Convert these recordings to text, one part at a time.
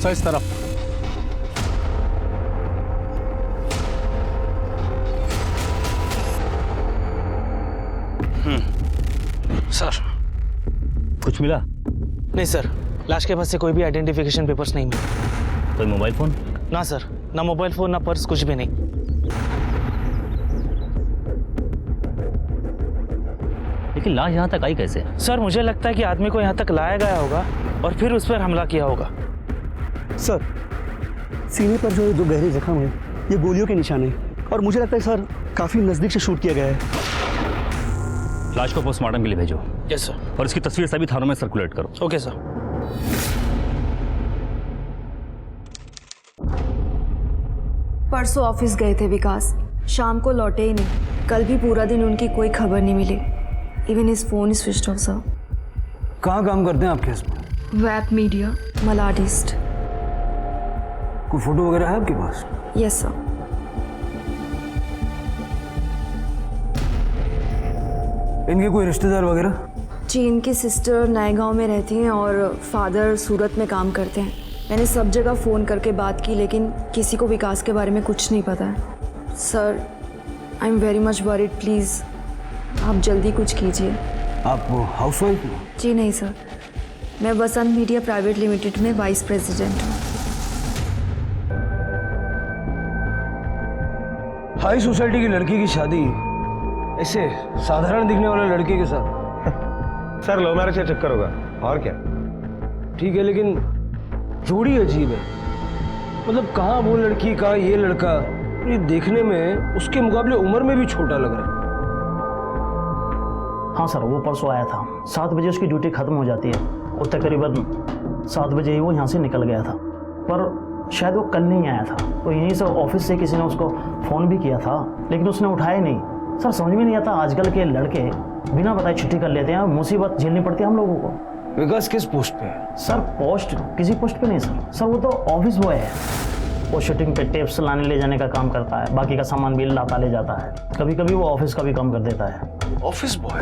Sir इस तरफ। Sir कुछ मिला? नहीं सर, लाश के पास से कोई भी आइडेंटिफिकेशन पेपर्स नहीं मिले। कोई मोबाइल फोन? ना सर, ना मोबाइल फोन ना पर्स, कुछ भी नहीं। लेकिन लाश यहाँ तक आई कैसे? सर मुझे लगता है कि आदमी को यहाँ तक लाया गया होगा और फिर उस पर हमला किया होगा। सर सीने पर जो दो गहरे जख्म हैं ये गोलियों के निशान हैं और मुझे लगता है सर काफ़ी नज़दीक से शूट किया गया है। लाश को पोस्टमार्टम के लिए भेजो। Yes sir. और इसकी तस्वीर सभी थानों में सर्कुलेट करो। Okay sir. परसों ऑफिस गए थे विकास, शाम को लौटे ही नहीं। कल भी पूरा दिन उनकी कोई खबर नहीं मिली। Even his phone is switched off sir. कहाँ काम करते हैं आपके husband? Web media, Malad east. कोई फोटो वगैरह है आपके पास? Yes sir. इनके कोई रिश्तेदार वगैरह? जी, इनकी सिस्टर नए गांव में रहती हैं और फादर सूरत में काम करते हैं। मैंने सब जगह फ़ोन करके बात की लेकिन किसी को विकास के बारे में कुछ नहीं पता है। Sir I am very much worried, please आप जल्दी कुछ कीजिए। आप हाउसवाइफ हो? जी नहीं सर, मैं वसंत मीडिया प्राइवेट लिमिटेड में वाइस प्रेसिडेंट हूँ। हाई सोसाइटी की लड़की की शादी ऐसे साधारण दिखने वाले लड़के के साथ? सर लव मैरिज का चक्कर होगा और क्या। ठीक है लेकिन जोड़ी अजीब है। मतलब कहाँ वो लड़की कहाँ ये लड़का। ये देखने में उसके मुकाबले उम्र में भी छोटा लग रहा है। हाँ सर, वो परसों आया था। 7 बजे उसकी ड्यूटी खत्म हो जाती है और तकरीबन 7 बजे ही वो यहाँ से निकल गया था। पर शायद वो कल नहीं आया था, तो यहीं से ऑफिस से किसी ने उसको फ़ोन भी किया था लेकिन उसने उठाया नहीं। सर समझ में नहीं आता, आजकल के लड़के बिना बताए छुट्टी कर लेते हैं, मुसीबत झेलनी पड़ती है हम लोगों को। विकास किस पोस्ट पे है? सर पोस्ट किसी पोस्ट पे नहीं सर वो तो ऑफिस बॉय है। वो शूटिंग पे टेप्स लाने ले जाने का काम करता है, बाकी का सामान भी लाता ले जाता है। कभी कभी वो ऑफिस का भी काम कर देता है। Office boy?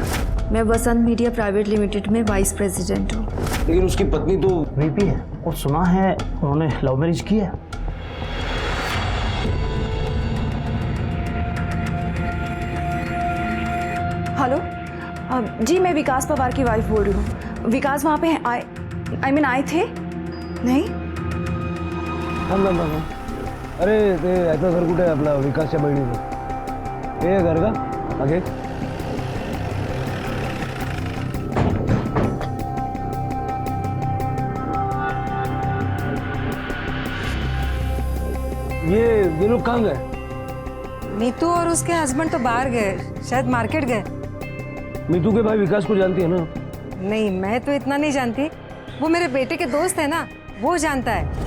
मैं वसंत मीडिया प्राइवेट लिमिटेड में वाइस प्रेसिडेंट हूँ। लेकिन उसकी पत्नी तो वीपी है। और सुना है उन्होंने लव मैरिज की है। हेलो जी, मैं विकास पवार की वाइफ बोल रही हूँ। विकास वहाँ पे आए थे? नहीं? अरे ते याचा घर कुठे आहे आपला विकासच्या बहिणीचं? हे घर का आगे? ये लोग कहाँ गए? नीतू और उसके हस्बैंड तो बाहर गए, शायद मार्केट गए। नीतू के भाई विकास को जानती है ना? नहीं, मैं तो इतना नहीं जानती। वो मेरे बेटे के दोस्त है ना, वो जानता है।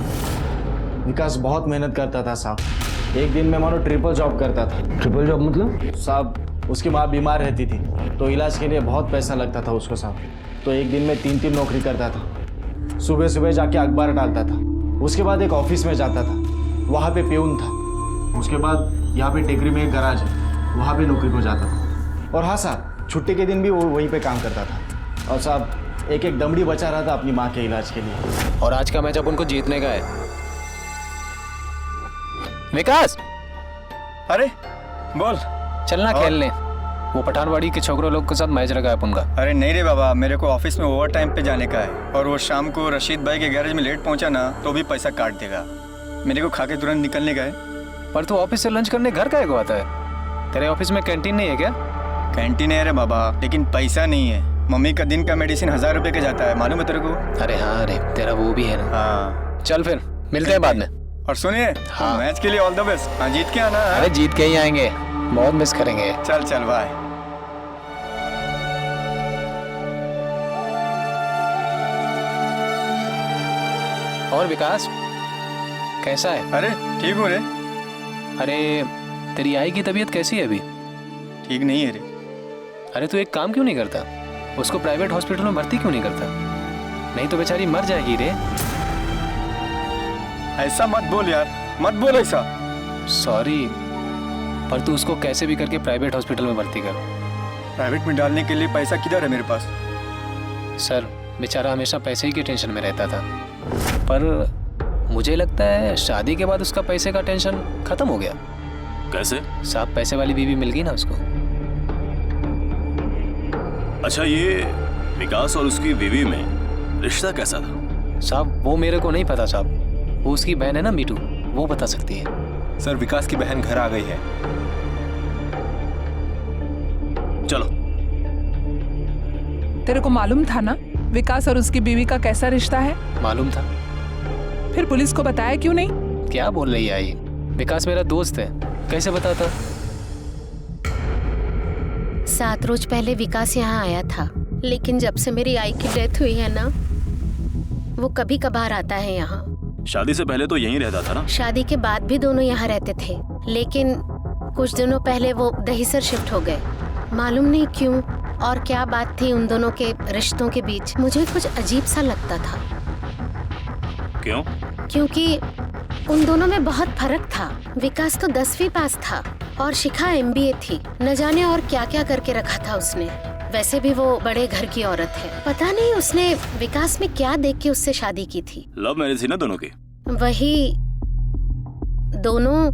विकास बहुत मेहनत करता था साहब। एक दिन में मानो ट्रिपल जॉब करता था। ट्रिपल जॉब मतलब? साहब उसकी माँ बीमार रहती थी तो इलाज के लिए बहुत पैसा लगता था उसको साहब। तो एक दिन में 3 नौकरी करता था। सुबह सुबह जाके अखबार डालता था, उसके बाद एक ऑफिस में जाता था, वहाँ पे प्यून था। उसके बाद यहाँ पे टेकरी में एक गराज है, वहाँ पे नौकरी को जाता था। और हाँ साहब, छुट्टी के दिन भी वो वहीं पे काम करता था। और साहब एक दमड़ी बचा रहा था अपनी माँ के इलाज के लिए। और आज का मैच अपन को जीतने का है। विकास, अरे बोल। चलना खेल ले। वो पठानवाड़ी के छोकरों लोग के साथ मैच लगा है अपन का। अरे नहीं रे बाबा, मेरे को ऑफिस में ओवर टाइम पे जाने का है और वो शाम को रशीद भाई के गैरेज में लेट पहुंचा ना तो भी पैसा काट देगा। मेरे को खा के तुरंत निकलने का है। पर तू ऑफिस से लंच करने घर काहे को आता है? तेरे ऑफिस में कैंटीन नहीं है क्या? कैंटीन है रे बाबा, लेकिन पैसा नहीं है। मम्मी का दिन का मेडिसिन 1000 रुपए का जाता है, मालूम है तेरे को? अरे हाँ रे, तेरा वो भी है ना। हाँ चल फिर मिलते हैं बाद में। और सुनिए, हाँ। मैच के लिए ऑल द बेस्ट। हाँ जीत के आना। अरे जीत के ही आएंगे, बहुत मिस करेंगे। चल चल बाय। और विकास कैसा है? अरे ठीक हो रे। अरे तेरी आई की तबीयत कैसी है अभी? ठीक नहीं है रे। अरे तू एक काम क्यों नहीं करता, उसको प्राइवेट हॉस्पिटल में भर्ती क्यों नहीं करता? नहीं तो बेचारी मर जाएगी रे। ऐसा मत बोल यार, मत बोल ऐसा। सॉरी, पर तू उसको कैसे भी करके प्राइवेट हॉस्पिटल में भर्ती कर। प्राइवेट में डालने के लिए पैसा किधर है मेरे पास? सर बेचारा हमेशा पैसे ही की टेंशन में रहता था, पर मुझे लगता है शादी के बाद उसका पैसे का टेंशन खत्म हो गया। कैसे? साहब पैसे वाली बीवी मिल गई ना उसको। अच्छा, ये विकास और उसकी बीवी में रिश्ता कैसा था? साहब वो मेरे को नहीं पता साहब, वो उसकी बहन है ना मीटू, वो बता सकती है। सर विकास की बहन घर आ गई है। चलो। तेरे को मालूम था ना विकास और उसकी बीवी का कैसा रिश्ता है? मालूम था। फिर पुलिस को बताया क्यों नहीं? क्या बोल रही है आई? विकास मेरा दोस्त है, कैसे बताता? 7 रोज पहले विकास यहाँ आया था, लेकिन जब से मेरी आई की डेथ हुई है ना, वो कभी कभार आता है यहाँ। शादी से पहले तो यहीं रहता था ना? शादी के बाद भी दोनों यहाँ रहते थे, लेकिन कुछ दिनों पहले वो दहीसर शिफ्ट हो गए। मालूम नहीं क्यों और क्या बात थी उन दोनों के रिश्तों के बीच, मुझे कुछ अजीब सा लगता था। क्यों? क्योंकि उन दोनों में बहुत फर्क था। विकास तो 10वीं पास था और शिखा MBA थी। न जाने और क्या क्या करके रखा था उसने। वैसे भी वो बड़े घर की औरत है। पता नहीं उसने विकास में क्या देख के उससे शादी की थी। लव मैरिज थी ना दोनों की? वही, दोनों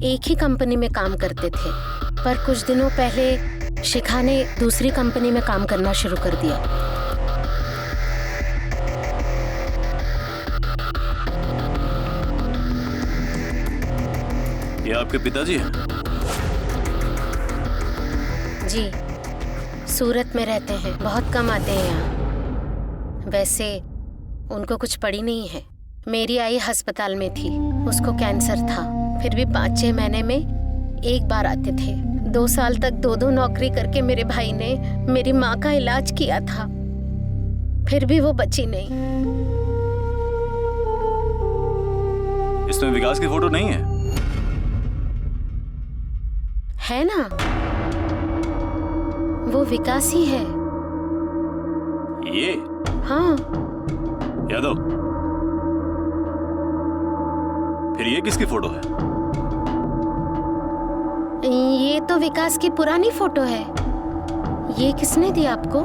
एक ही कंपनी में काम करते थे, पर कुछ दिनों पहले शिखा ने दूसरी कंपनी में काम करना शुरू कर दिया। ये आपके पिताजी हैं? जी, सूरत में रहते हैं, बहुत कम आते हैं यहाँ। वैसे उनको कुछ पड़ी नहीं है। मेरी आई अस्पताल में थी, उसको कैंसर था, फिर भी 5-6 महीने में एक बार आते थे। 2 साल तक 2-2 नौकरी करके मेरे भाई ने मेरी माँ का इलाज किया था, फिर भी वो बची नहीं। इसमें विकास की फोटो नहीं है? है ना, वो विकास ही है। ये? हाँ। यादव, फिर ये किसकी फोटो है? ये तो विकास की पुरानी फोटो है। ये किसने दी आपको?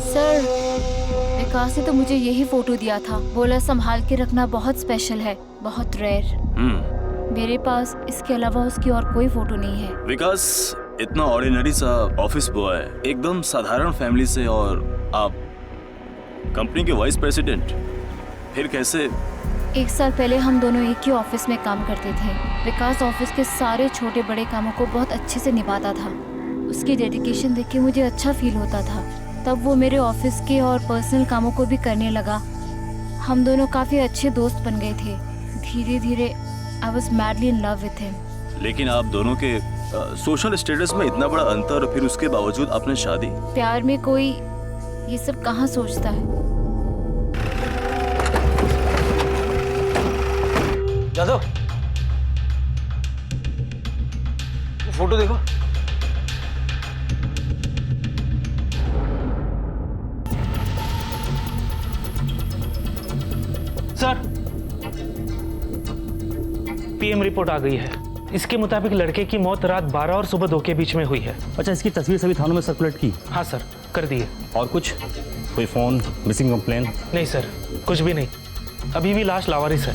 सर, विकास ने तो मुझे यही फोटो दिया था। बोला संभाल के रखना, बहुत स्पेशल है, बहुत रेयर। मेरे पास इसके अलावा उसकी और कोई फोटो नहीं है। विकास इतना ऑर्डिनरी सा ऑफिस बॉय, एकदम साधारण फैमिली से, और आप कंपनी के वाइस प्रेसिडेंट, फिर कैसे? 1 साल पहले हम दोनों एक ही ऑफिस में काम करते थे। विकास ऑफिस के सारे छोटे बड़े कामों को बहुत अच्छे से निभाता था। उसकी डेडिकेशन देख के मुझे अच्छा फील होता था। तब वो मेरे ऑफिस के और पर्सनल कामों को भी करने लगा। हम दोनों काफ़ी अच्छे दोस्त बन गए थे। धीरे धीरे I was madly in love with him. लेकिन आप दोनों के सोशल स्टेटस में इतना बड़ा अंतर, और फिर उसके बावजूद आपने शादी? प्यार में कोई ये सब कहाँ सोचता है। यादव, फोटो देखो। सर, PM रिपोर्ट आ गई है। इसके मुताबिक लड़के की मौत रात 12 और सुबह 2 के बीच में हुई है। अच्छा, इसकी तस्वीर सभी थानों में सर्कुलेट की? हाँ सर, कर दिए। और कुछ? कोई फोन, मिसिंग कंप्लेन? नहीं सर, कुछ भी नहीं। अभी भी लाश लावारिस है।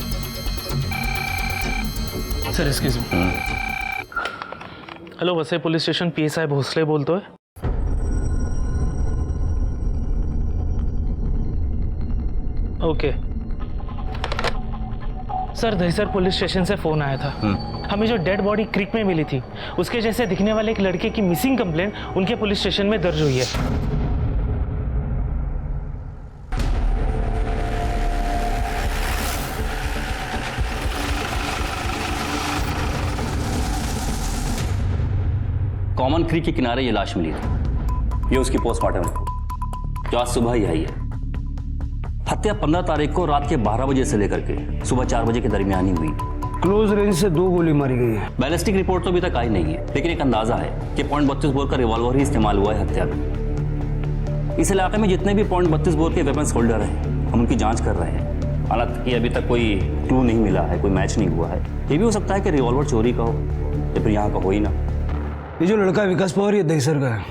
Sir excuse me. Hello, Vasai police station PSI Bhosale बोलते है। Okay sir, Dahisar police station से फोन आया था। हमें जो डेड बॉडी क्रीक में मिली थी, उसके जैसे दिखने वाले एक लड़के की मिसिंग कंप्लेंट उनके पुलिस स्टेशन में दर्ज हुई है। कॉमन क्रीक के किनारे ये लाश मिली थी। ये उसकी पोस्टमार्टम है, जो आज सुबह ही आई है। हत्या 15 तारीख को रात के 12 बजे से लेकर के सुबह 4 बजे के दरमियान ही हुई। क्लोज रेंज से 2 गोली मारी गई है। बैलिस्टिक रिपोर्ट तो अभी तक आई नहीं है, लेकिन एक अंदाजा है कि .32 बोर का रिवॉल्वर ही इस्तेमाल हुआ है हत्या में। इस इलाके में जितने भी .32 बोर के वेपन्स होल्डर हैं, हम उनकी जांच कर रहे हैं। हालांकि अभी तक कोई क्लू नहीं मिला है, कोई मैच नहीं हुआ है। ये भी हो सकता है कि रिवॉल्वर चोरी का हो या फिर यहाँ का हो ही ना। ये जो लड़का है विकास पवार, ये दहीसर का है,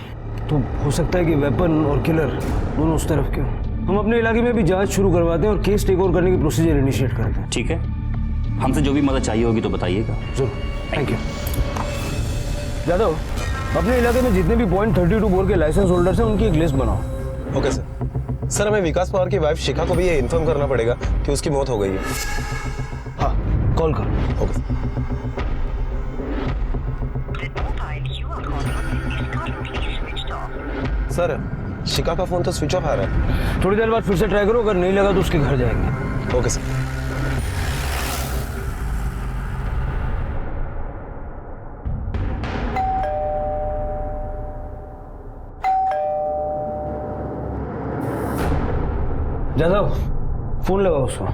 तो हो सकता है कि वेपन और किलर दोनों उस तरफ के हों। हम अपने इलाके में भी जांच शुरू करवाते हैं और केस टेक ओवर करने की प्रोसीजर इनिशिएट करते हैं। ठीक है, हमसे जो भी मदद चाहिए होगी तो बताइएगा। जरूर, थैंक यू। यादव, अपने इलाके में जितने भी .32 बोर के लाइसेंस होल्डर्स हैं उनकी एक लिस्ट बनाओ। Okay sir. सर, हमें विकास पवार की वाइफ शिखा को भी ये इन्फॉर्म करना पड़ेगा कि उसकी मौत हो गई है। हाँ, कॉल करो। Okay sir. शिखा का फोन तो स्विच ऑफ आ रहा है। थोड़ी देर बाद फिर से ट्राई करो, अगर नहीं लगा तो उसके घर जाएंगे। Okay sir. जादव, फोन लगाओ उसको।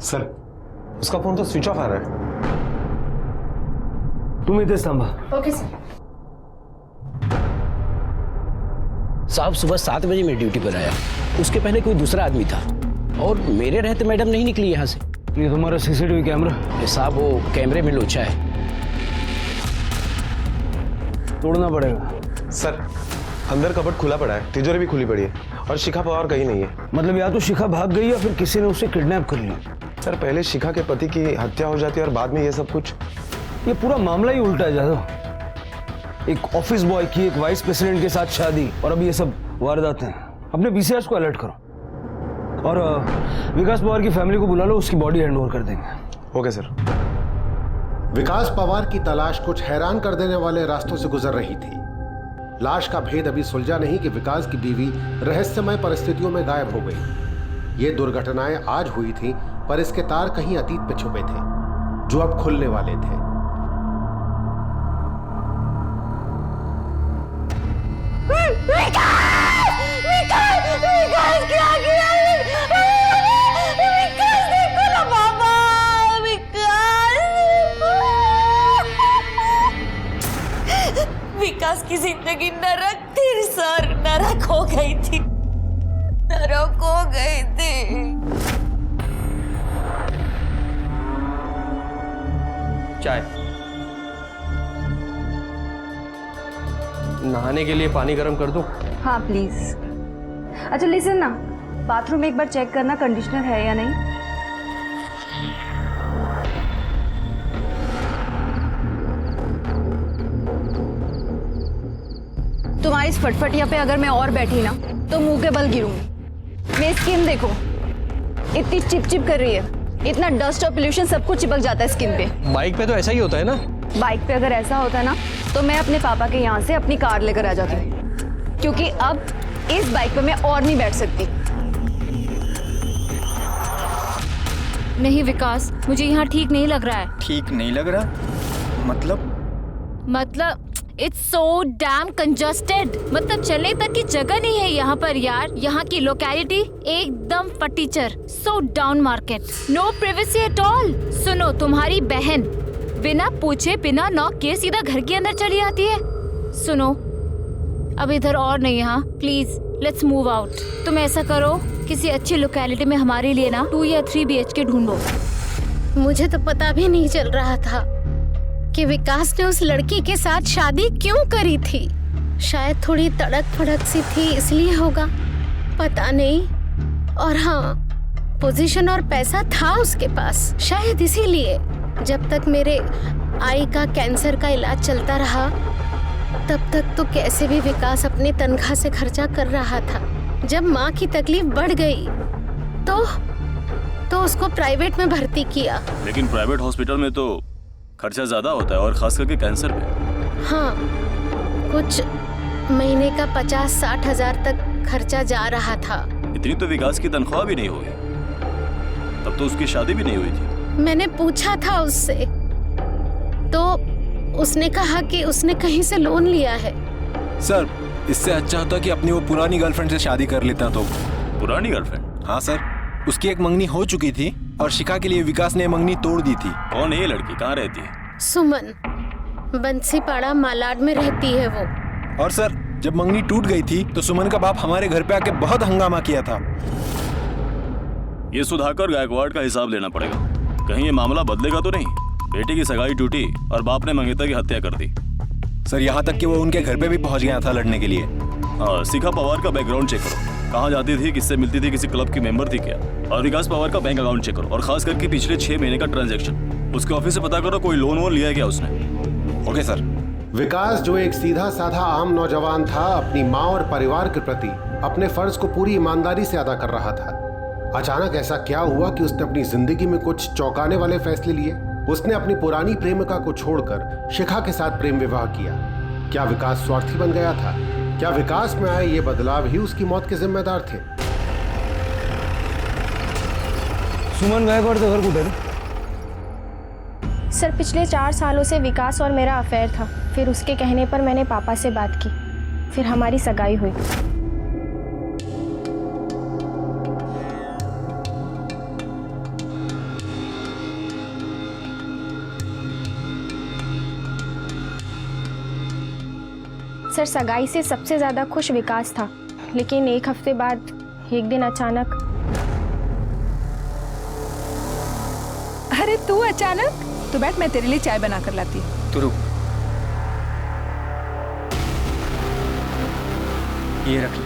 सर, उसका फोन तो स्विच ऑफ आ रहा है। तुम इधर थांबा। Okay sir. साहब सुबह 7 बजे मैं ड्यूटी पर आया, उसके पहले कोई दूसरा आदमी था और मेरे रहते मैडम नहीं निकली यहाँ से। ये तुम्हारा सीसीटीवी कैमरा? साहब वो कैमरे में लोचा है, तोड़ना पड़ेगा। सर, अंदर कबर्ड खुला पड़ा है, तिजोरी भी खुली पड़ी है और शिखा पवार कहीं नहीं है। मतलब या तो शिखा भाग गई या फिर किसी ने उसे किडनैप कर लिया। सर, पहले शिखा के पति की हत्या हो जाती है और बाद में ये सब कुछ। ये पूरा मामला ही उल्टा है जादव। एक ऑफिस बॉय की एक वाइस प्रेसिडेंट के साथ शादी और अभी ये सब वारदातें। अपने बीसीआरएस को अलर्ट करो और विकास पवार की फैमिली को बुला लो, उसकी बॉडी हैंड ओवर कर देंगे। Okay sir. विकास पवार की तलाश कुछ हैरान कर देने वाले रास्तों से गुजर रही थी। लाश का भेद अभी सुलझा नहीं कि विकास की बीवी रहस्यमय परिस्थितियों में गायब हो गई। ये दुर्घटनाएं आज हुई थी, पर इसके तार कहीं अतीत पे छुपे थे जो अब खुलने वाले थे। विकास की जिंदगी नरक थी सर, नरक हो गई थी, नरक हो गई थी। चाय। नहाने के लिए पानी गर्म कर दूं? हाँ प्लीज। अच्छा लिसन ना, बाथरूम में एक बार चेक करना कंडीशनर है या नहीं। तुम्हारी इस फटफटिया पे अगर मैं और बैठी ना तो मुंह के बल गिरूंगी। मेरी स्किन देखो, इतनी चिपचिप कर रही है, इतना डस्ट और पोल्यूशन सब कुछ चिपक जाता है स्किन पे। बाइक पे तो ऐसा ही होता है ना? बाइक पे अगर ऐसा होता है ना तो मैं अपने पापा के यहाँ से अपनी कार लेकर आ जाती हूँ, क्योंकि अब इस बाइक पे मैं और नहीं बैठ सकती। नहीं विकास, मुझे यहाँ ठीक नहीं लग रहा है। ठीक नहीं लग रहा? मतलब इट्स सो डैम कंजस्टेड, मतलब चलने तक की जगह नहीं है यहाँ पर यार। यहाँ की लोकेलिटी एकदम फटीचर, so down market, no privacy at all. सुनो, तुम्हारी बहन बिना पूछे बिना नॉक किए सीधा घर के अंदर चली आती है। सुनो, अब इधर और नहीं, यहाँ प्लीज लेट्स मूव आउट। तुम ऐसा करो, किसी अच्छी लोकेलिटी में हमारे लिए ना 2 या 3 BHK ढूंढो। मुझे तो पता भी नहीं चल रहा था कि विकास ने उस लड़की के साथ शादी क्यों करी थी। शायद थोड़ी तड़क फड़क सी थी इसलिए होगा, पता नहीं। और हाँ, पोजीशन और पैसा था उसके पास, शायद इसीलिए जब तक मेरे आई का कैंसर का इलाज चलता रहा तब तक तो कैसे भी विकास अपनी तनख्वाह से खर्चा कर रहा था। जब माँ की तकलीफ बढ़ गई तो उसको प्राइवेट में भर्ती किया। लेकिन प्राइवेट हॉस्पिटल में तो खर्चा ज्यादा होता है, और खास करके कैंसर पे। हाँ, कुछ महीने का 50-60 हजार तक खर्चा जा रहा था। इतनी तो विकास की तनख्वाह भी नहीं हुई, तब तो उसकी शादी भी नहीं हुई थी। मैंने पूछा था उससे, तो उसने कहा कि उसने कहीं से लोन लिया है। सर, इससे अच्छा होता कि अपनी वो पुरानी गर्लफ्रेंड से शादी कर लेता। तो पुरानी गर्लफ्रेंड? हाँ सर, उसकी एक मंगनी हो चुकी थी और शिखा के लिए विकास ने मंगनी तोड़ दी थी। कौन है ये लड़की, कहाँ रहती है? सुमन, बंसीपाड़ा मालाड में रहती है वो। और सर, जब मंगनी टूट गई थी तो सुमन का बाप हमारे घर पे आके बहुत हंगामा किया था। ये सुधाकर गायकवाड़ का हिसाब लेना पड़ेगा, कहीं ये मामला बदलेगा तो नहीं। बेटे की सगाई टूटी और बाप ने मंगेतर की हत्या कर दी। सर यहाँ तक कि वो उनके घर पे भी पहुंच गया था लड़ने के लिए। हाँ, शिखा पवार का बैकग्राउंड चेक करो, कहाँ जाती थी, किससे मिलती थी, किसी क्लब की मेंबर थी क्या, और विकास पवार का बैंक अकाउंट चेक करो, और खास करके पिछले 6 महीने का ट्रांजैक्शन उसके ऑफिस से पता करो, कोई लोन वोन लिया है क्या उसने। Okay sir. विकास जो एक सीधा साधा आम नौजवान था, अपनी माँ और परिवार के प्रति अपने फर्ज को पूरी ईमानदारी से अदा कर रहा था। अचानक ऐसा क्या हुआ कि उसने अपनी जिंदगी में कुछ चौंकाने वाले फैसले लिए। उसने अपनी पुरानी प्रेमिका को छोड़कर शिखा के साथ प्रेम विवाह किया। क्या विकास स्वार्थी बन गया था? क्या विकास में आए ये बदलाव ही उसकी मौत के जिम्मेदार थे? सुमन गायकवाड़ तो घर कुठे रे? सर पिछले 4 सालों से विकास और मेरा अफेयर था। फिर उसके कहने पर मैंने पापा से बात की, फिर हमारी सगाई हुई। सर सगाई से सबसे ज़्यादा खुश विकास था, लेकिन 1 हफ्ते बाद एक दिन अचानक। अरे तू अचानक? तो बैठ, मैं तेरे लिए चाय बना कर लाती हूँ। तू रुक, ये रख ले।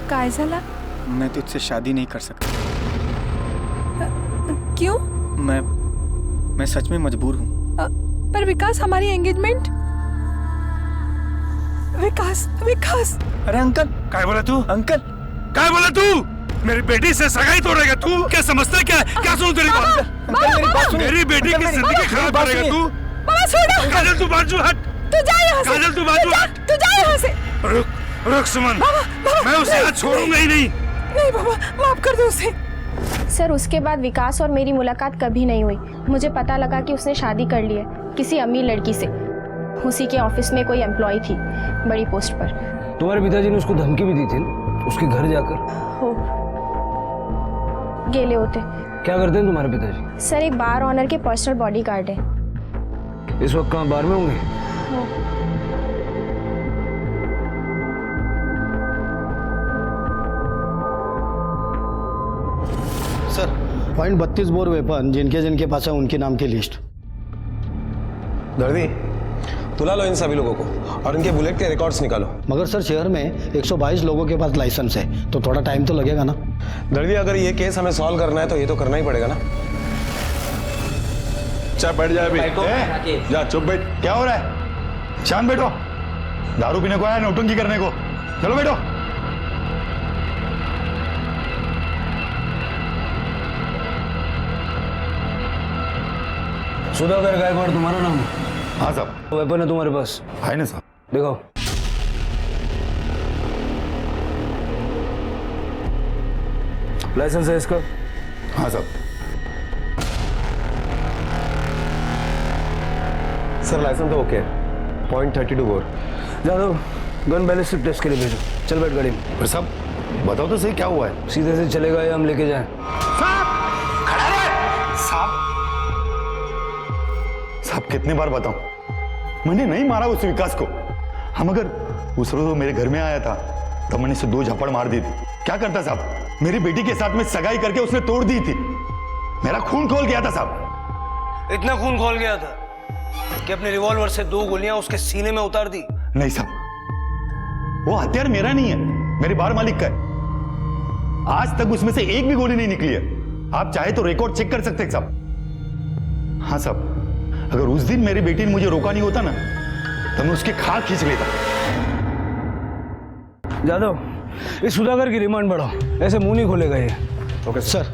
काय झाला? मैं तुझसे शादी नहीं कर सकता। क्यों? मैं सच में मजबूर हूँ। पर विकास, हमारी एंगेजमेंट। विकास। अरे अंकल, क्या बोला तू? अंकल, क्या बोला तू? मेरी बेटी से सगाई तोड़ेगा तू? क्या समझता है? क्या सुन तेरी बात? अंकल मेरी बात सुन। मेरी बेटी की जिंदगी खराब करेगा तू? काजल तू बाजू हट। तू जा यहाँ से। काजल तू बाजू हट। तू जा यहाँ से। रुक सुमन, मैं उसे आज छोड़ूंगा ही नहीं। नहीं बाबा, माफ कर दो उसे। सर उसके बाद विकास और मेरी मुलाकात कभी नहीं हुई। मुझे पता लगा कि उसने शादी कर ली है किसी अमीर लड़की से। उसी के ऑफिस में कोई एम्प्लॉय थी, बड़ी पोस्ट पर। तुम्हारे पिताजी ने उसको धमकी भी दी थी उसके घर जाकर? हो गेले होते। क्या करते हैं तुम्हारे पिताजी? सर एक बार ऑनर के पर्सनल बॉडीगार्ड है। इस वक्त कहाँ बार में होंगे? सर .32 बोर वेपन जिनके पास है उनके नाम की लिस्ट। दर्दी, तुला लो इन सभी लोगों को और इनके बुलेट के रिकॉर्ड्स निकालो। मगर सर शहर में 122 लोगों के पास लाइसेंस है, तो थोड़ा टाइम तो लगेगा ना। दर्दी, अगर ये केस हमें सॉल्व करना है तो ये तो करना ही पड़ेगा ना। चाहे बैठ जाए अभी। जा चुप बैठ। क्या हो रहा है? शांत बैठो। दारू पीने को आया, नौटंकी करने को? चलो बैठो। सुधाकर गायकवाड़ तुम्हारा नाम है? हाँ साहब। वेपन है तुम्हारे पास? है ना साहब। देखो। लाइसेंस है इसका? हाँ साहब। सर लाइसेंस तो ओके है। .32 bore. Jadhav, gun ballistic test के लिए भेजो। चल बैठ गाड़ी में। पर साहब बताओ तो सही, क्या हुआ है? सीधे से चलेगा या हम लेके जाएं? साहब कितनी बार बताऊं, मैंने नहीं मारा उस विकास को। हम अगर उस रोज वो मेरे घर में आया था तब मैंने इसे 2 झापड़ मार दी थी। क्या करता साहब? मेरी बेटी के साथ में सगाई करके उसने तोड़ दी थी। मेरा खून खोल गया था साहब। इतना खून खोल गया था कि अपने रिवॉल्वर से 2 गोलियां उसके सीने में उतार दी? नहीं साहब, वो हथियार मेरा नहीं है, मेरे बार मालिक का है। आज तक उसमें से एक भी गोली नहीं निकली है। आप चाहे तो रिकॉर्ड चेक कर सकते हैं साहब। हाँ साहब, अगर उस दिन मेरी बेटी ने मुझे रोका नहीं होता ना तो मैं उसकी खाल खींच लेता। जादव, इस सुधाकर की रिमांड बढ़ाओ, ऐसे मुंह नहीं खोलेगा ये। Okay sir.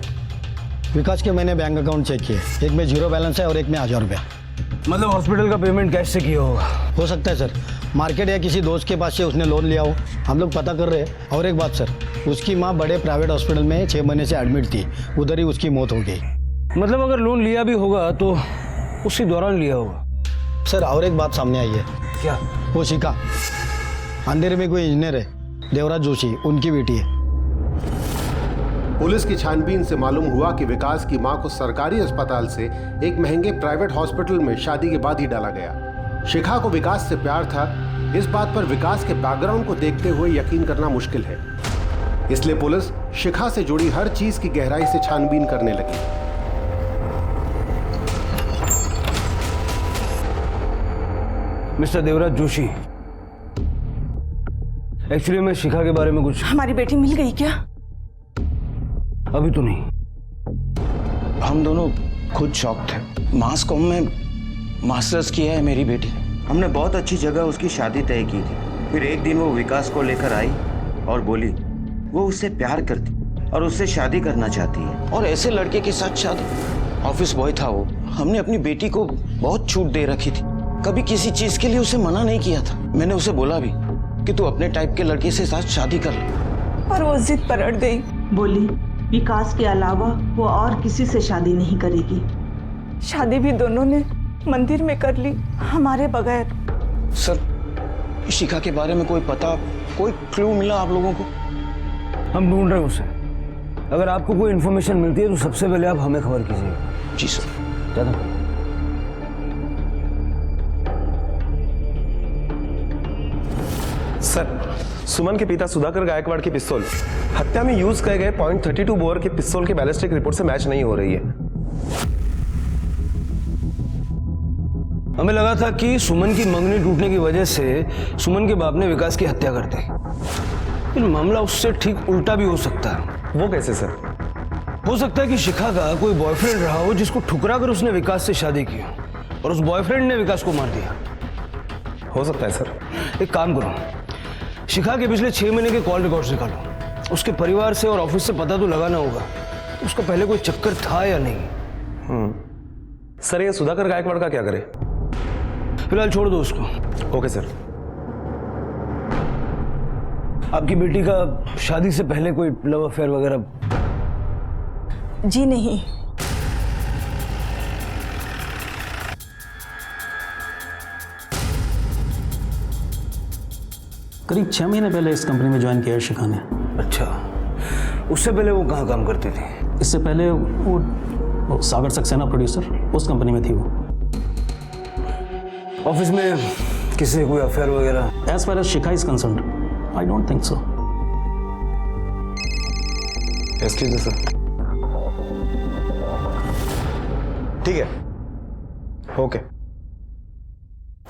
विकास के मैंने बैंक अकाउंट चेक किए, एक में 0 बैलेंस है और एक में 1000 रुपया। मतलब हॉस्पिटल का पेमेंट कैश से किया होगा? हो सकता है सर, मार्केट या किसी दोस्त के पास से उसने लोन लिया हो। हम लोग पता कर रहे हैं। और एक बात सर, उसकी माँ बड़े प्राइवेट हॉस्पिटल में 6 महीने से एडमिट थी, उधर ही उसकी मौत हो गई। मतलब अगर लोन लिया भी होगा तो उसी दौरान लिया होगा। सर और एक बात सामने आई है। क्या? वो शिखा अंधेरे में कोई इंजीनियर है, देवराज जोशी, उनकी बेटी है। पुलिस की छानबीन से मालूम हुआ कि विकास की मां को सरकारी अस्पताल से एक महंगे प्राइवेट हॉस्पिटल में शादी के बाद ही डाला गया। शिखा को विकास से प्यार था, इस बात पर विकास के बैकग्राउंड को देखते हुए यकीन करना मुश्किल है। इसलिए पुलिस शिखा से जुड़ी हर चीज की गहराई से छानबीन करने लगी। मिस्टर देवराज जोशी, एक्चुअली मैं शिखा के बारे में कुछ। हमारी बेटी मिल गई क्या? अभी तो नहीं। हम दोनों खुद शॉक थे। मास्कॉम में मास्टर्स किया है मेरी बेटी। हमने बहुत अच्छी जगह उसकी शादी तय की थी। फिर एक दिन वो विकास को लेकर आई और बोली वो उससे प्यार करती और उससे शादी करना चाहती है। और ऐसे लड़के के साथ शादी? ऑफिस बॉय था वो। हमने अपनी बेटी को बहुत छूट दे रखी थी, कभी किसी चीज के लिए उसे मना नहीं किया था। मैंने उसे बोला भी कि तू अपने टाइप के लड़के से साथ शादी कर ले, पर वो जिद पर अड़ गई। बोली विकास के अलावा वो और किसी से शादी नहीं करेगी। शादी भी दोनों ने मंदिर में कर ली, हमारे बगैर। सर, शिखा के बारे में कोई पता, कोई क्लू मिला आप लोगों को? हम ढूंढ रहे हैं उसे। अगर आपको कोई इन्फॉर्मेशन मिलती है तो सबसे पहले आप हमें खबर कीजिएगा। जी सर। ज्यादा सर, सुमन के पिता सुधाकर गायकवाड़ की पिस्तौल हत्या में यूज किए गए .32 बोर के पिस्तौल की बैलिस्टिक रिपोर्ट से मैच नहीं हो रही है। हमें लगा था कि सुमन की मंगनी टूटने की वजह से सुमन के बाप ने विकास की हत्या कर दी, लेकिन मामला उससे ठीक उल्टा भी हो सकता है। वो कैसे सर? हो सकता है कि शिखा का कोई बॉयफ्रेंड रहा हो जिसको ठुकरा कर उसने विकास से शादी की और उस बॉयफ्रेंड ने विकास को मार दिया। हो सकता है सर। एक काम करो, शिखा के पिछले 6 महीने के कॉल रिकॉर्ड्स निकालो। उसके परिवार से और ऑफिस से पता तो लगाना होगा उसका पहले कोई चक्कर था या नहीं। सर, ये सुधाकर गायकवाड़ का क्या करे? फिलहाल छोड़ दो उसको। Okay sir. आपकी बेटी का शादी से पहले कोई लव अफेयर वगैरह? जी नहीं। करीब 6 महीने पहले इस कंपनी में ज्वाइन किया है शिखा ने। अच्छा, उससे पहले वो कहाँ काम करती थी? इससे पहले वो सागर सक्सेना प्रोड्यूसर, उस कंपनी में थी वो। ऑफिस में किसी कोई अफेयर वगैरह? As far as Shikha is concerned, I don't think so. Excuse me sir. ठीक है, ओके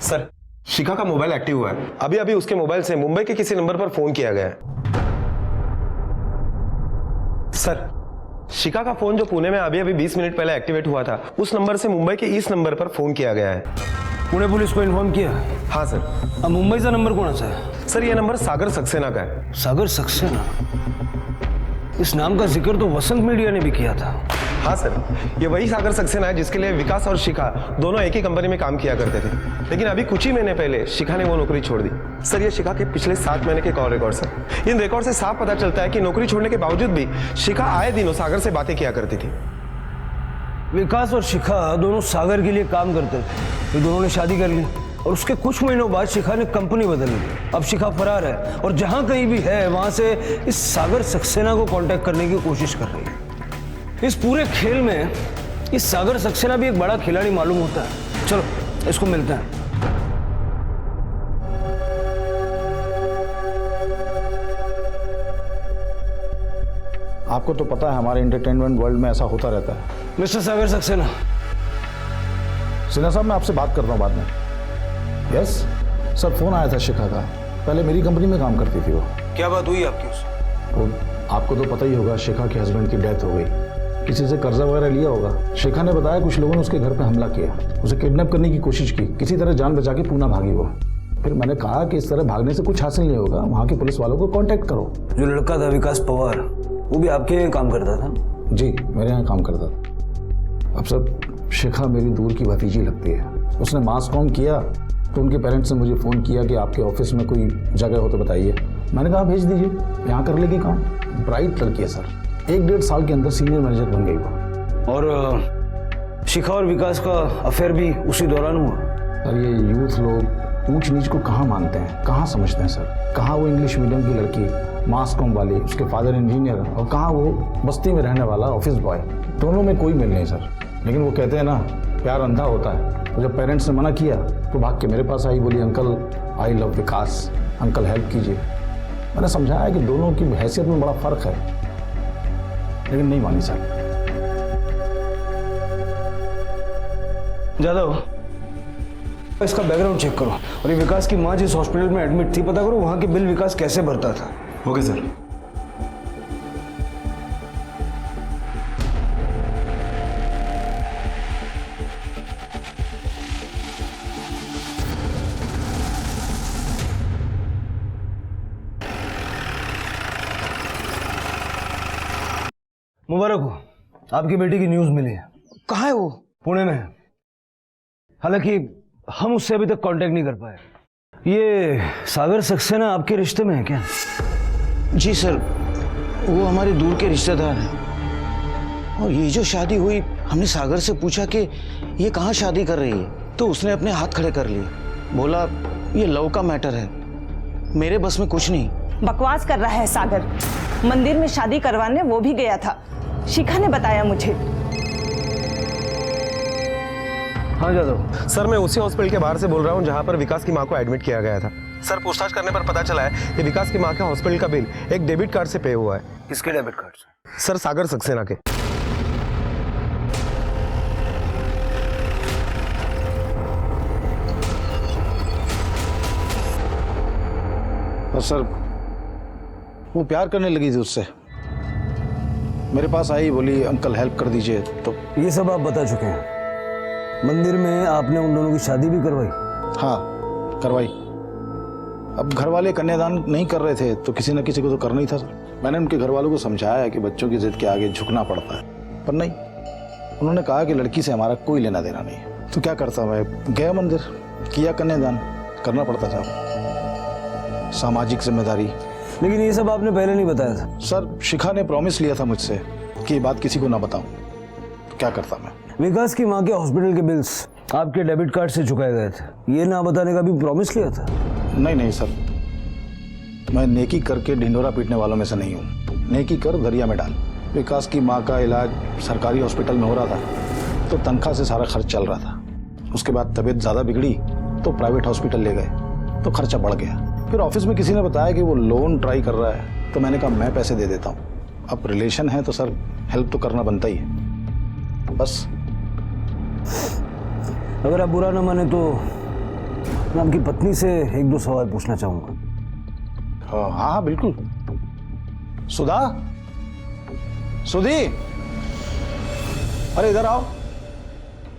सर। शिखा का मोबाइल एक्टिव हुआ है। अभी अभी उसके मोबाइल से मुंबई के किसी नंबर पर फोन किया गया है। सर, शिखा का फोन जो पुणे में अभी अभी 20 मिनट पहले एक्टिवेट हुआ था, उस नंबर से मुंबई के इस नंबर पर फोन किया गया है। पुणे पुलिस को इन्फॉर्म किया? हाँ सर। अब मुंबई का नंबर कौन सा है? सर, ये नंबर सागर सक्सेना का है। सागर सक्सेना? इस नाम का जिक्र तो वसंत मीडिया ने भी किया था। हाँ सर, ये वही सागर सक्सेना है जिसके लिए विकास और शिखा दोनों एक ही कंपनी में काम किया करते थे, लेकिन अभी कुछ ही महीने पहले शिखा ने वो नौकरी छोड़ दी। सर, ये शिखा के पिछले 7 महीने के call record sir. In record से साफ पता चलता है कि नौकरी छोड़ने के बावजूद भी शिखा आए दिनों सागर से बातें किया करती थी। विकास और शिखा दोनों सागर के लिए काम करते थे, फिर दोनों ने शादी कर ली और उसके कुछ महीनों बाद शिखा ने कंपनी बदल ली। अब शिखा फरार है और जहां कहीं भी है वहां से इस सागर सक्सेना को कांटेक्ट करने की कोशिश कर रही है। इस पूरे खेल में इस सागर सक्सेना भी एक बड़ा खिलाड़ी मालूम होता है। चलो इसको मिलते हैं। आपको तो पता है हमारे एंटरटेनमेंट वर्ल्ड में ऐसा होता रहता है। मिस्टर सागर सक्सेना। सिन्हा साहब, मैं आपसे बात करता हूँ बाद में। यस सर, फोन आया था शिखा का। पहले मेरी कंपनी में काम करती थी वो। क्या बात हुई आपकी उससे? वो आपको तो पता ही होगा, शिखा के हस्बैंड की डेथ हो गई। किसी से कर्जा वगैरह लिया होगा। शिखा ने बताया कुछ लोगों ने उसके घर पे हमला किया, उसे किडनैप करने की कोशिश की, किसी तरह जान बचा के पूना भागी वो। फिर मैंने कहा कि इस तरह भागने से कुछ हासिल नहीं होगा, वहाँ के पुलिस वालों को कांटेक्ट करो। जो लड़का था विकास पवार, वो भी आपके यहाँ काम करता था? जी, मेरे यहाँ काम करता था। अब सर, शिखा मेरी दूर की भतीजी लगती है। उसने मास कॉम किया तो उनके पेरेंट्स ने मुझे फ़ोन किया कि आपके ऑफिस में कोई जगह हो तो बताइए। मैंने कहा भेज दीजिए, यहाँ कर लेगी काम। ब्राइट लड़की है सर, 1-1.5 साल के अंदर सीनियर मैनेजर बन गई वो। और शिखा और विकास का अफेयर भी उसी दौरान हुआ? सर, ये यूथ लोग ऊंच नीच को कहाँ मानते हैं, कहाँ समझते हैं सर। कहाँ वो इंग्लिश मीडियम की लड़की मास कॉम वाली, उसके फादर इंजीनियर, और कहाँ वो बस्ती में रहने वाला ऑफिस बॉय। दोनों में कोई मेल नहीं सर। लेकिन वो कहते हैं ना, प्यार अंधा होता है। तो जब पेरेंट्स ने मना किया तो भाग के मेरे पास आई, बोली uncle I love Vikas, uncle help कीजिए। मैंने समझाया कि दोनों की हैसियत में बड़ा फर्क है, लेकिन नहीं मानी सर। जादव, इसका बैकग्राउंड चेक करो और ये विकास की माँ जिस हॉस्पिटल में एडमिट थी पता करो वहाँ के बिल विकास कैसे भरता था। Okay sir. मुबारक हो, आपकी बेटी की न्यूज़ मिली है। कहाँ है वो? पुणे में है। हालांकि हम उससे अभी तक कांटेक्ट नहीं कर पाए। ये सागर सक्सेना आपके रिश्ते में है क्या? जी सर, वो हमारे दूर के रिश्तेदार हैं। और ये जो शादी हुई, हमने सागर से पूछा कि ये कहाँ शादी कर रही है, तो उसने अपने हाथ खड़े कर लिए। बोला ये लव का मैटर है, मेरे बस में कुछ नहीं। बकवास कर रहा है सागर। मंदिर में शादी करवाने वो भी गया था, शिखा ने बताया मुझे। हाँ जादव सर, मैं उसी हॉस्पिटल के बाहर से बोल रहा हूँ जहाँ पर विकास की माँ को एडमिट किया गया था। सर, पूछताछ करने पर पता चला है कि विकास की माँ के हॉस्पिटल का बिल एक डेबिट कार्ड से पे हुआ है। किसके डेबिट कार्ड से? सर, सागर सक्सेना के। और सर, वो प्यार करने लगी थी उससे, मेरे पास आई, बोली अंकल हेल्प कर दीजिए। तो ये सब आप बता चुके हैं। मंदिर में आपने उन दोनों की शादी भी करवाई? हाँ, करवाई। अब घर वाले कन्यादान नहीं कर रहे थे तो किसी न किसी को तो करना ही था सर। मैंने उनके घर वालों को समझाया कि बच्चों की जिद के आगे झुकना पड़ता है, पर नहीं, उन्होंने कहा कि लड़की से हमारा कोई लेना देना नहीं है। तो क्या करता, मैं गया मंदिर, किया कन्यादान, करना पड़ता था, सामाजिक जिम्मेदारी। लेकिन ये सब आपने पहले नहीं बताया था। सर, शिखा ने प्रॉमिस लिया था मुझसे कि ये बात किसी को ना बताऊं, तो क्या करता मैं। विकास की माँ के हॉस्पिटल के बिल्स आपके डेबिट कार्ड से चुकाए गए थे, ये ना बताने का भी प्रॉमिस लिया था? नहीं सर, मैं नेकी करके ढिंडोरा पीटने वालों में से नहीं हूँ। नेकी कर दरिया में डाल। विकास की माँ का इलाज सरकारी हॉस्पिटल में हो रहा था तो तनख्वाह से सारा खर्च चल रहा था। उसके बाद तबीयत ज़्यादा बिगड़ी तो प्राइवेट हॉस्पिटल ले गए तो खर्चा बढ़ गया। फिर ऑफिस में किसी ने बताया कि वो लोन ट्राई कर रहा है, तो मैंने कहा मैं पैसे दे देता हूँ। अब रिलेशन है तो सर हेल्प तो करना बनता ही है। बस अगर आप बुरा ना माने तो मैं आपकी पत्नी से एक दो सवाल पूछना चाहूंगा। हाँ बिल्कुल। सुधा, सुधी, अरे इधर आओ।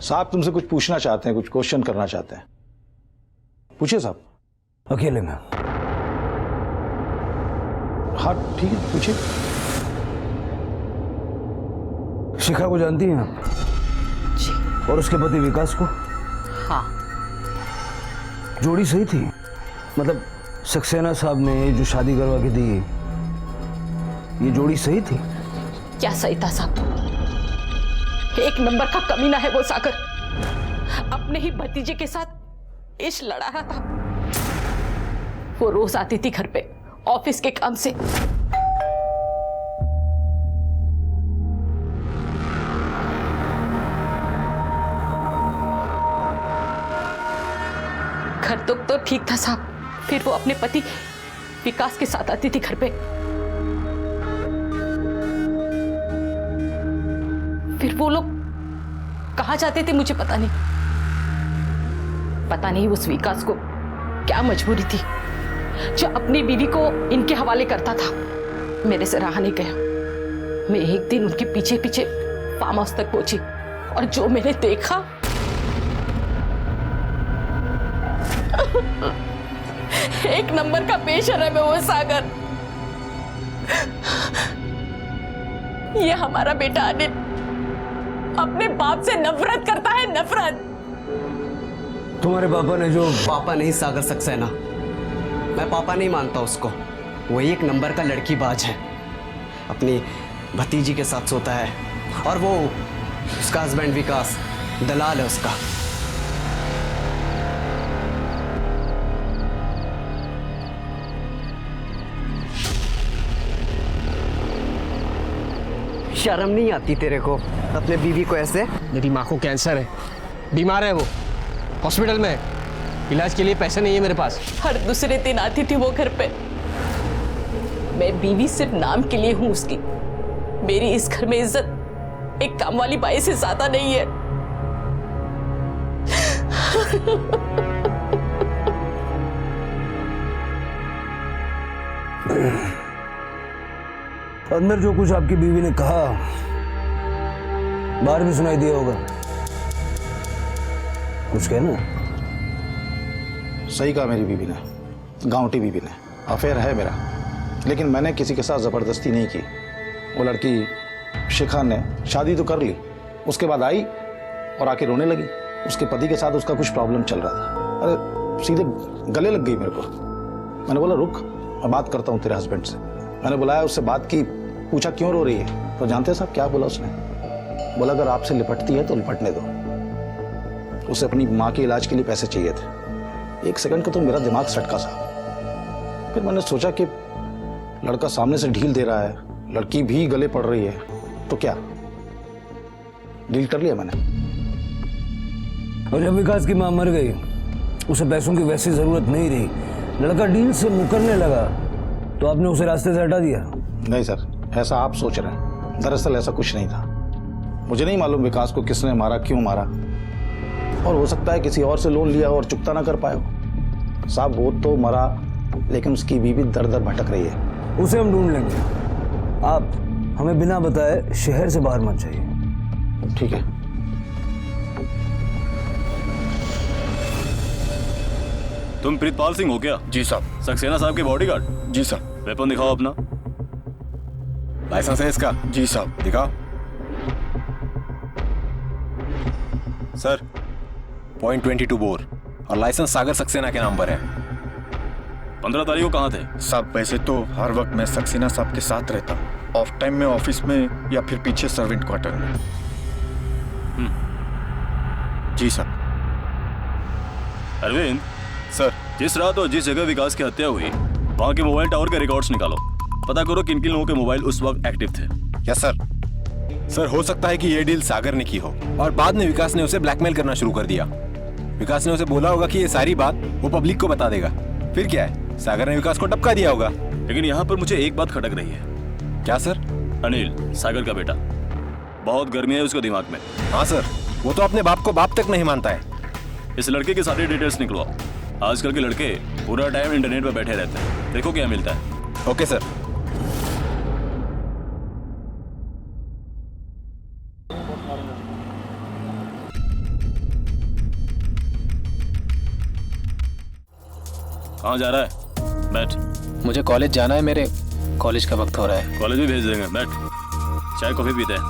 साहब तुमसे कुछ पूछना चाहते हैं, कुछ क्वेश्चन करना चाहते हैं। पूछिए साहब। अकेले में? हाँ ठीक है, पूछिए। शिखा को जानती हैं आप? जी। और उसके पति विकास को? हाँ। जोड़ी सही थी? मतलब सक्सेना साहब ने जो शादी करवा के दी, ये जोड़ी सही थी? क्या सही था साहब, एक नंबर का कमीना है वो सागर। अपने ही भतीजे के साथ इश्क लड़ा रहा था। वो रोज आती थी घर पे ऑफिस के काम से। घर तो ठीक था साहब, फिर वो अपने पति विकास के साथ आती थी घर पे। फिर वो लोग कहाँ जाते थे मुझे पता नहीं। पता नहीं उस विकास को क्या मजबूरी थी जो अपनी बीवी को इनके हवाले करता था। मेरे से रहा नहीं गया। मैं एक दिन उनके पीछे पीछे फार्म हाउस तक पहुंची और जो मैंने देखा, एक नंबर का बेशर्म है वो सागर। ये हमारा बेटा अनिल अपने बाप से नफरत करता है, नफरत। तुम्हारे पापा ने जो... पापा नहीं सागर सक्सेना, मैं पापा नहीं मानता उसको। वो एक नंबर का लड़कीबाज है, अपनी भतीजी के साथ सोता है और वो उसका हस्बैंड विकास दलाल है उसका। शर्म नहीं आती तेरे को अपने बीवी को ऐसे? मेरी माँ को कैंसर है, बीमार है, वो हॉस्पिटल में है, इलाज के लिए पैसे नहीं है मेरे पास। हर दूसरे दिन आती थी वो घर पे। मैं बीवी सिर्फ नाम के लिए हूं उसकी। मेरी इस घर में इज्जत एक काम वाली बाई से ज्यादा नहीं है। अंदर जो कुछ आपकी बीवी ने कहा बाहर भी सुनाई दिया होगा। कुछ कहना? सही कहा मेरी बीवी ने, गांवटी बीवी ने। अफेयर है मेरा, लेकिन मैंने किसी के साथ ज़बरदस्ती नहीं की। वो लड़की शिखा ने शादी तो कर ली, उसके बाद आई और आके रोने लगी। उसके पति के साथ उसका कुछ प्रॉब्लम चल रहा था। अरे सीधे गले लग गई मेरे को। मैंने बोला रुक, मैं बात करता हूँ तेरे हस्बैंड से। मैंने बुलाया, उससे बात की, पूछा क्यों रो रही है। तो जानते हैं साहब क्या बोला उसने? बोला अगर आपसे लिपटती है तो लिपटने दो, उसे अपनी माँ के इलाज के लिए पैसे चाहिए थे। एक सेकंड का तो मेरा दिमाग सटका साहब। फिर मैंने सोचा कि लड़का सामने से ढील दे रहा है, लड़की भी गले पड़ रही है, तो क्या डील कर लिया मैंने। और जब विकास की मां मर गई, उसे पैसों की वैसी जरूरत नहीं रही, लड़का डील से मुकरने लगा, तो आपने उसे रास्ते से हटा दिया? नहीं सर, ऐसा आप सोच रहे हैं। दरअसल ऐसा कुछ नहीं था। मुझे नहीं मालूम विकास को किसने मारा, क्यों मारा, और हो सकता है किसी और से लोन लिया और चुकता ना कर पाए हो। साहब वो तो मरा, लेकिन उसकी बीवी दर दर भटक रही है। उसे हम ढूंढ लेंगे। आप हमें बिना बताए शहर से बाहर मत जाइए। ठीक है। तुम प्रीतपाल सिंह हो क्या? जी साहब। सक्सेना साहब के बॉडीगार्ड? जी साहब। वेपन दिखाओ अपना। लाइसेंस है इसका? जी साहब। दिखाओ सर। .22 बोर और लाइसेंस सागर सक्सेना के नाम पर है। 15 तारीख को कहाँ थे? साहब वैसे तो हर वक्त मैं सक्सेना साहब के साथ रहता हूँ, ऑफ टाइम में ऑफिस में या फिर पीछे सर्वेंट क्वार्टर में। जी साहब। अरविंद सर, जिस रात और जिस जगह विकास की हत्या हुई, वहाँ के मोबाइल टावर के रिकॉर्ड्स निकालो। पता करो किन किन लोगों के मोबाइल उस वक्त एक्टिव थे। Yes sir. सर हो सकता है कि ये डील सागर ने की हो और बाद में विकास ने उसे ब्लैकमेल करना शुरू कर दिया। विकास ने उसे बोला होगा कि ये सारी बात वो पब्लिक को बता देगा। फिर क्या है, सागर ने विकास को टपका दिया होगा। लेकिन यहाँ पर मुझे एक बात खटक रही है। क्या सर? अनिल, सागर का बेटा, बहुत गर्मी है उसके दिमाग में। हाँ सर, वो तो अपने बाप को बाप तक नहीं मानता है। इस लड़के की सारी डिटेल्स निकलवाओ। आजकल के लड़के पूरा टाइम इंटरनेट पर बैठे रहते हैं, देखो क्या मिलता है। Okay sir. कहाँ जा रहा है? बैठ। मुझे कॉलेज जाना है, मेरे कॉलेज का वक्त हो रहा है। कॉलेज में भेज देंगे, बैठ। चाय कॉफी पीते हैं।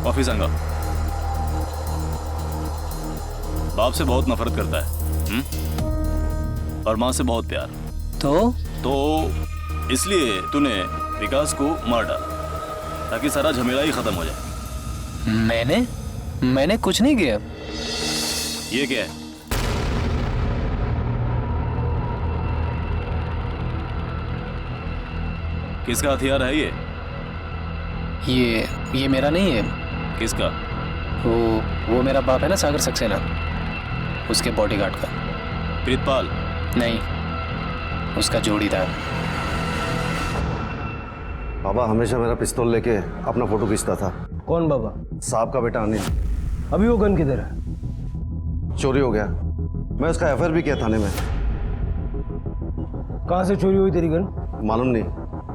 कॉफी संगा। बाप से बहुत नफरत करता है और माँ से बहुत प्यार। तो इसलिए तूने विकास को मार डाला ताकि सारा झमेला ही खत्म हो जाए। मैंने कुछ नहीं किया। ये क्या है? किसका हथियार है ये? ये मेरा नहीं है। किसका? वो मेरा बाप है ना, सागर सक्सेना, उसके बॉडीगार्ड का। प्रीतपाल? नहीं, उसका जोड़ीदार। बाबा हमेशा मेरा पिस्तौल लेके अपना फोटो खींचता था। कौन बाबा? साहब का बेटा अनिल। अभी वो गन किधर है? चोरी हो गया। मैं उसका एफआईआर भी किया थाने में। कहाँ से चोरी हुई तेरी गन? मालूम नहीं,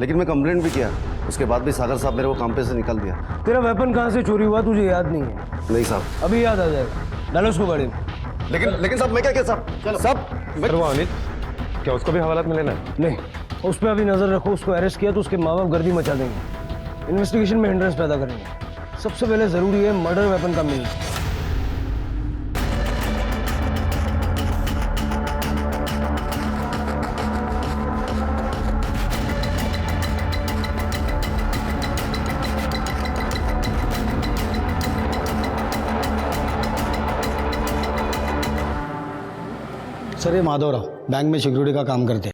लेकिन मैं कंप्लेंट भी किया। उसके बाद भी सागर साहब मेरे को काम पे से निकाल दिया। तेरा वेपन कहाँ से चोरी हुआ तुझे याद नहीं है? नहीं साहब। अभी याद आ जाएगा, डालो उसको गाड़ी में। लेकिन साहब मैं क्या साहब? चलो साहब। अनिल, क्या उसको भी हवालात में लेना है? नहीं, उस पर अभी नजर रखो। उसको अरेस्ट किया तो उसके माँ बाप गर्दी मचा देंगे, इन्वेस्टिगेशन में हिंड्रेंस पैदा करेंगे। सबसे पहले जरूरी है मर्डर वेपन का मिलना। सर ये माधवराव बैंक में सिक्योरिटी का काम करते हैं।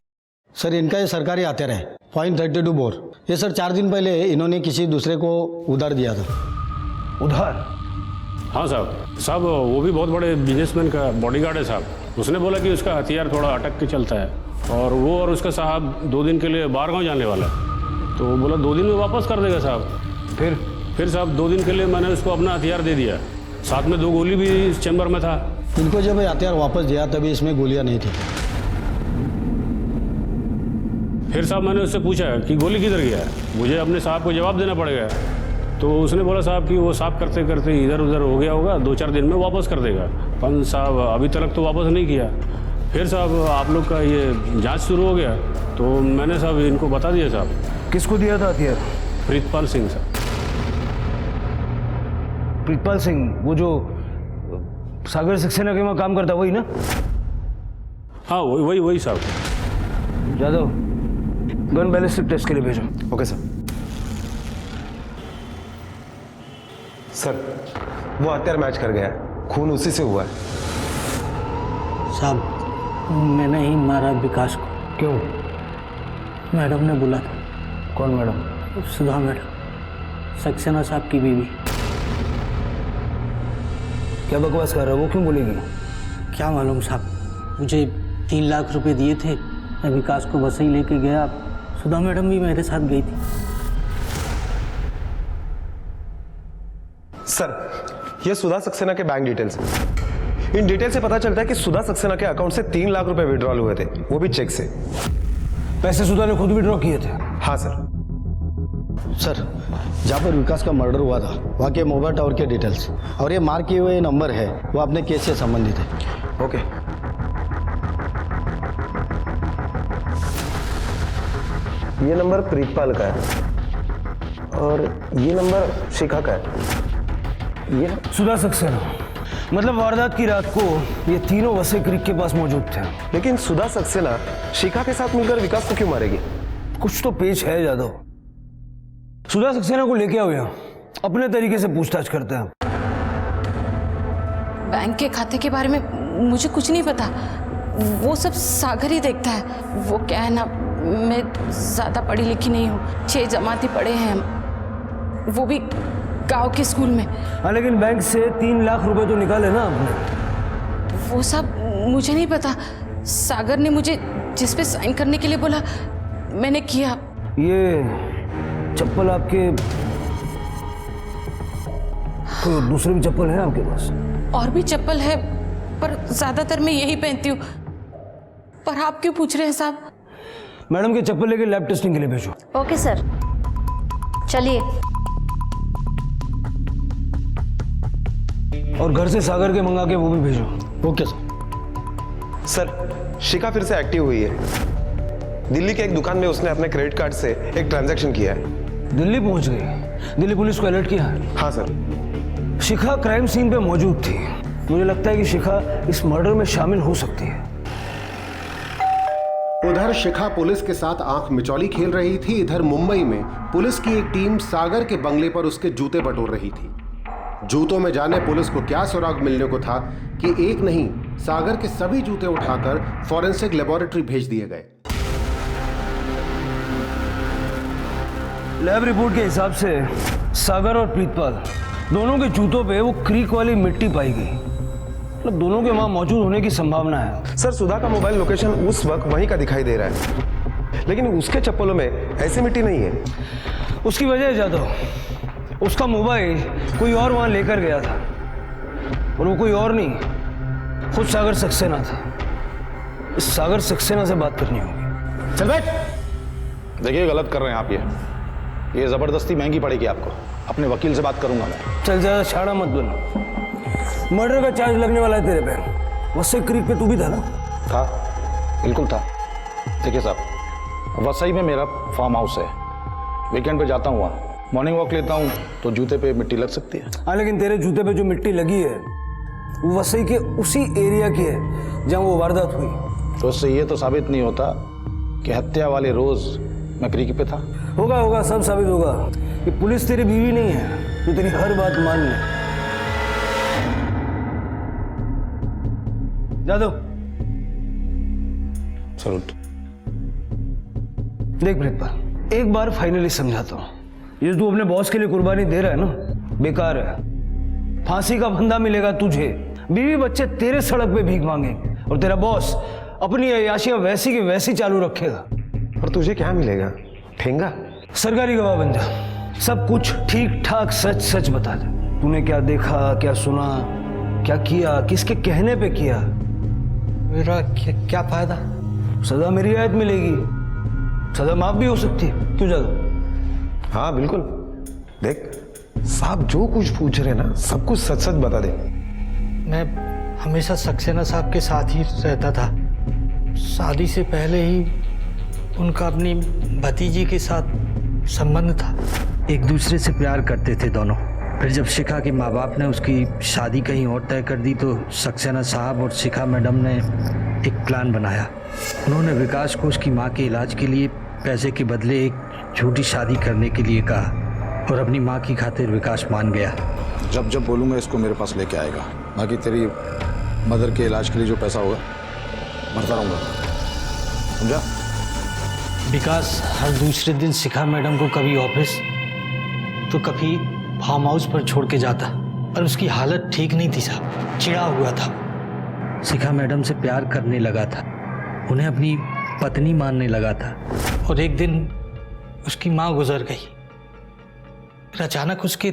सर इनका ये सरकारी हथियार है, .32 बोर। ये सर 4 दिन पहले इन्होंने किसी दूसरे को उधार दिया था। उधार? हाँ साहब वो भी बहुत बड़े बिजनेसमैन का बॉडीगार्ड है साहब। उसने बोला कि उसका हथियार थोड़ा अटक के चलता है और वो और उसका साहब 2 दिन के लिए बाहर गाँव जाने वाला है, तो बोला 2 दिन में वापस कर देगा साहब। फिर साहब 2 दिन के लिए मैंने उसको अपना हथियार दे दिया, साथ में 2 गोली भी इस चैम्बर में था। इनको जब ये हथियार वापस दिया तभी इसमें गोलियां नहीं थी। फिर साहब मैंने उससे पूछा कि गोली किधर गया है, मुझे अपने साहब को जवाब देना पड़ेगा। तो उसने बोला साहब कि वो साफ करते करते इधर उधर हो गया होगा, 2-4 दिन में वापस कर देगा। पर साहब अभी तक तो वापस नहीं किया। फिर साहब आप लोग का ये जांच शुरू हो गया तो मैंने साहब इनको बता दिया। साहब किसको दिया था हथियार? प्रीतपाल सिंह साहब। प्रीतपाल सिंह, वो जो सागर सक्सेना के वहाँ काम करता वही ना? हाँ वही साहब। जादव, गन बैलिस्टिक टेस्ट के लिए भेजो। Okay sir. सर वो हथियार मैच कर गया है, खून उसी से हुआ है। साहब मैंने ही मारा विकास को। क्यों? मैडम ने बोला था। कौन मैडम? सुधा मैडम, सक्सेना साहब की बीवी। क्या बकवास कर रहा है, वो क्यों बोलेगी? क्या मालूम साहब, मुझे 3 लाख रुपए दिए थे, मैं विकास को वसई लेके गया, सुधा मैडम भी मेरे साथ गई थी। सर ये सुधा सक्सेना के बैंक डिटेल्स हैं। इन डिटेल से पता चलता है कि सुधा सक्सेना के अकाउंट से 3 लाख रुपए विड्रॉल हुए थे, वो भी चेक से। पैसे सुधा ने खुद विड्रॉ किए थे? हाँ सर। सर जहाँ पर विकास का मर्डर हुआ था वहाँ के मोबाइल टावर के डिटेल्स और ये मार्क किए हुए नंबर है वो अपने केस से संबंधित है। ओके। ये नंबर प्रीतपाल का है और ये नंबर शिखा का है। ये सुधा सक्सेना, मतलब वारदात की रात को ये तीनों वसई क्रीक के पास मौजूद थे। लेकिन सुधा सक्सेना शिखा के साथ मिलकर विकास को क्यों मारेगी? कुछ तो पेच है जादव। सुधा सक्सेना को लेके आओ यहाँ, अपने तरीके से पूछताछ करते हैं। बैंक के खाते के बारे में मुझे कुछ नहीं पता, वो सब सागर ही देखता है। वो क्या है ना, मैं ज़्यादा पढ़ी लिखी नहीं हूँ, 6 जमाती पढ़े हैं हम, वो भी गांव के स्कूल में। हाँ लेकिन बैंक से 3 लाख रुपए तो निकाले ना आपने? वो सब मुझे नहीं पता, सागर ने मुझे जिस पे साइन करने के लिए बोला मैंने किया। ये चप्पल आपके, तो दूसरे भी चप्पल है आपके पास? और भी चप्पल है पर ज्यादातर मैं यही पहनती हूँ। पर आप क्यों पूछ रहे हैं साहब? मैडम के चप्पल लेके लैब टेस्टिंग के लिए भेजो। ओके सर, चलिए। और घर से सागर के मंगा के वो भी भेजो। Okay sir. सर शिखा फिर से एक्टिव हुई है। दिल्ली के एक दुकान में उसने अपने क्रेडिट कार्ड से एक ट्रांजैक्शन किया है। दिल्ली पहुंच गई? दिल्ली पुलिस को अलर्ट किया है? हाँ सर। शिखा क्राइम सीन पे मौजूद थी, मुझे लगता है कि शिखा इस मर्डर में शामिल हो सकती है। उधर शिखा पुलिस के साथ आंख मिचौली खेल रही थी, इधर मुंबई में पुलिस की एक टीम सागर के बंगले पर उसके जूते बटोर रही थी। जूतों में जाने पुलिस को क्या सुराग मिलने को था कि एक नहीं सागर के सभी जूते उठाकर फॉरेंसिक लेबोरेटरी भेज दिए गए। लैब रिपोर्ट के हिसाब से सागर और प्रीतपाल दोनों के जूतों पे वो क्रीक वाली मिट्टी पाई गई, मतलब दोनों के वहां मौजूद होने की संभावना है। सर सुधा का मोबाइल लोकेशन उस वक्त वहीं का दिखाई दे रहा है, लेकिन उसके चप्पलों में ऐसी मिट्टी नहीं है। उसकी वजह है जादव, उसका मोबाइल कोई और वहां लेकर गया था और वो कोई और नहीं, खुद सागर सक्सेना था। इस सागर सक्सेना से बात करनी होगी। चल बैठ। देखिए गलत कर रहे हैं आप, ये जबरदस्ती महंगी पड़ेगी आपको। अपने वकील से बात करूंगा मैं। चल ज्यादा छाड़ा मत बनो, मर्डर का चार्ज लगने वाला है तेरे पे। वसई क्रीक पे तू भी था ना? था, बिल्कुल था। देखिए साहब, वसई में मेरा फार्म हाउस है, वीकेंड पे जाता हूँ वहाँ, मॉर्निंग वॉक लेता हूँ तो जूते पे मिट्टी लग सकती है। हाँ लेकिन तेरे जूते पे जो मिट्टी लगी है वो वसई के उसी एरिया की है जहाँ वो वारदात हुई। तो उससे ये तो साबित नहीं होता कि हत्या वाले रोज मैं क्रीक पे था। होगा होगा, सब साबित होगा। ये पुलिस तेरी बीवी नहीं है जो तेरी हर बात मान ले। जादव सलूट। देख प्रीतपाल, एक बार फाइनली समझाता हूँ, ये तू अपने बॉस के लिए कुर्बानी दे रहा है ना, बेकार है। फांसी का फंदा मिलेगा तुझे, बीवी बच्चे तेरे सड़क पे भीख मांगेंगे और तेरा बॉस अपनी अय्याशियां वैसी की वैसी चालू रखेगा। और तुझे क्या मिलेगा? ठेंगा? सरकारी गवाह बन जा, सब कुछ ठीक ठाक सच सच बता दे। तूने क्या देखा, क्या सुना, क्या किया, किसके कहने पे किया? मेरा क्या फायदा? सजा मेरी रियायत मिलेगी, सजा माफ भी हो सकती है, क्यों जादू? हाँ बिल्कुल। देख साहब जो कुछ पूछ रहे ना सब कुछ सच सच बता दे। मैं हमेशा सक्सेना साहब के साथ ही रहता था। शादी से पहले ही उनका अपनी भतीजी के साथ संबंध था। एक दूसरे से प्यार करते थे दोनों। फिर जब शिखा के माँ बाप ने उसकी शादी कहीं और तय कर दी तो सक्सेना साहब और शिखा मैडम ने एक प्लान बनाया। उन्होंने विकास को उसकी माँ के इलाज के लिए पैसे के बदले एक झूठी शादी करने के लिए कहा और अपनी माँ की खातिर विकास मान गया। जब जब बोलूँगा इसको मेरे पास लेके आएगा, बाकी तेरी मदर के इलाज के लिए जो पैसा होगा भरता रहूँगा, समझा? विकास हर दूसरे दिन शिखा मैडम को कभी ऑफिस तो कभी फार्म हाउस पर छोड़ के जाता, पर उसकी हालत ठीक नहीं थी साहब, चिढ़ा हुआ था। शिखा मैडम से प्यार करने लगा था, उन्हें अपनी पत्नी मानने लगा था और एक दिन उसकी माँ गुजर गई। फिर अचानक उसके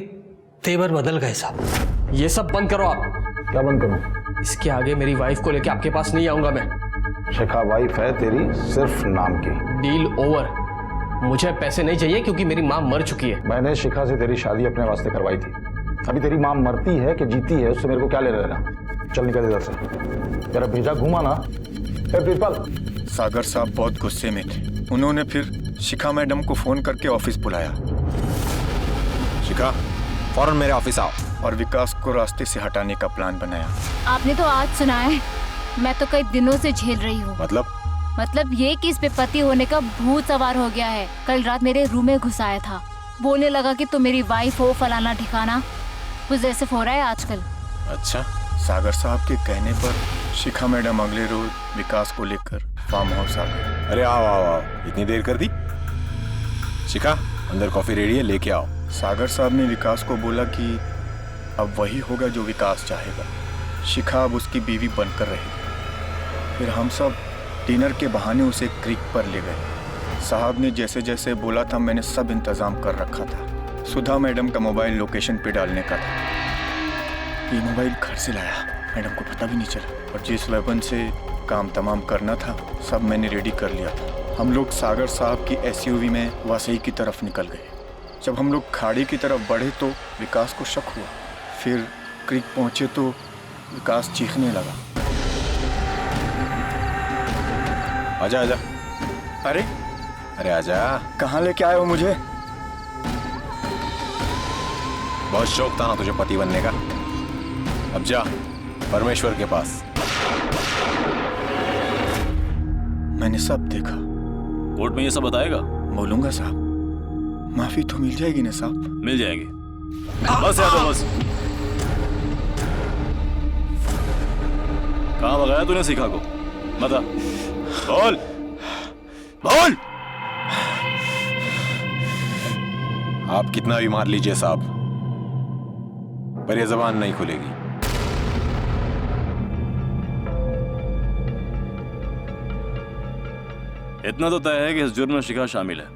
तेवर बदल गए साहब। ये सब बंद करो आप। क्या बंद करूं? इसके आगे मेरी वाइफ को लेके आपके पास नहीं आऊंगा मैं। शिखा वाइफ है तेरी, सिर्फ नाम की। Deal over. मुझे पैसे नहीं चाहिए क्योंकि मेरी माँ मर चुकी है। मैंने शिखा से तेरी शादी अपने वास्ते करवाई थी। अभी तेरी माँ मरती है कि जीती है उससे मेरे को क्या ले लेना। चल निकल इधर से, तेरा भेजा घुमा ना। प्रिंसिपल सागर साहब बहुत गुस्से में थे। उन्होंने फिर शिखा मैडम को फोन करके ऑफिस बुलाया। शिखा फौरन मेरे ऑफिस आओ। और विकास को रास्ते से हटाने का प्लान बनाया। आपने तो आज सुना है, मैं तो कई दिनों से झेल रही हूँ। मतलब ये कि इस पे पति होने का भूत सवार हो गया है। कल रात मेरे रूम में घुस आया था, बोलने लगा कि तुम मेरी वाइफ हो, फलाना ठिकाना, कुछ जैसे हो रहा है आजकल। अच्छा। सागर साहब के कहने पर शिखा मैडम अगले रोज विकास को लेकर फार्म हाउस आ गए। अरे आओ आओ आओ, इतनी देर कर दी? शिखा अंदर कॉफी रेडी है, लेके आओ। सागर साहब ने विकास को बोला कि अब वही होगा जो विकास चाहेगा। शिखा अब उसकी बीवी बनकर रहेगी। फिर हम सब डिनर के बहाने उसे क्रीक पर ले गए। साहब ने जैसे जैसे बोला था मैंने सब इंतजाम कर रखा था। सुधा मैडम का मोबाइल लोकेशन पे डालने का था। ये मोबाइल घर से लाया, मैडम को पता भी नहीं चला। और जिस वेपन से काम तमाम करना था सब मैंने रेडी कर लिया था। हम लोग सागर साहब की एसयूवी में वासई की तरफ निकल गए। जब हम लोग खाड़ी की तरफ बढ़े तो विकास को शक हुआ। फिर क्रीक पहुंचे तो विकास चीखने लगा। आजा आजा। अरे आजा। कहाँ लेके आए हो मुझे? बहुत शौक था ना तुझे पति बनने का, अब जा परमेश्वर के पास। मैंने सब देखा। कोर्ट में ये सब बताएगा? बोलूंगा साहब। माफी तो मिल जाएगी ना साहब? मिल जाएगी। बस यार तो बस। कहाँ भगाया तूने शिखा को? बता, बोल बोल। आप कितना भी मार लीजिए साहब, पर यह जबान नहीं खुलेगी। इतना तो तय है कि इस जुर्म में शिखा शामिल है,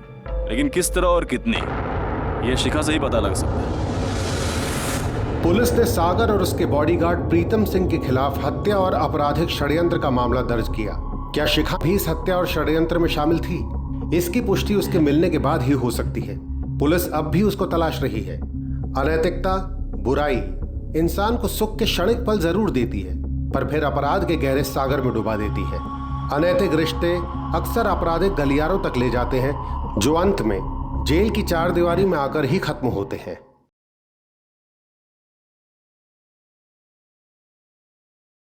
लेकिन किस तरह और कितनी, ये शिखा से ही पता लग सकता है। पुलिस ने सागर और उसके बॉडीगार्ड प्रीतम सिंह के खिलाफ हत्या और आपराधिक षड्यंत्र का मामला दर्ज किया। क्या शिखा भी इस हत्या और षड्यंत्र में शामिल थी? इसकी पुष्टि उसके मिलने के बाद ही हो सकती है। पुलिस अब भी उसको तलाश रही है। अनैतिकता, बुराई इंसान को सुख के क्षणिक पल जरूर देती है, पर फिर अपराध के गहरे सागर में डुबा देती है। अनैतिक रिश्ते अक्सर आपराधिक गलियारों तक ले जाते हैं, जो अंत में जेल की चारदीवारी में आकर ही खत्म होते हैं।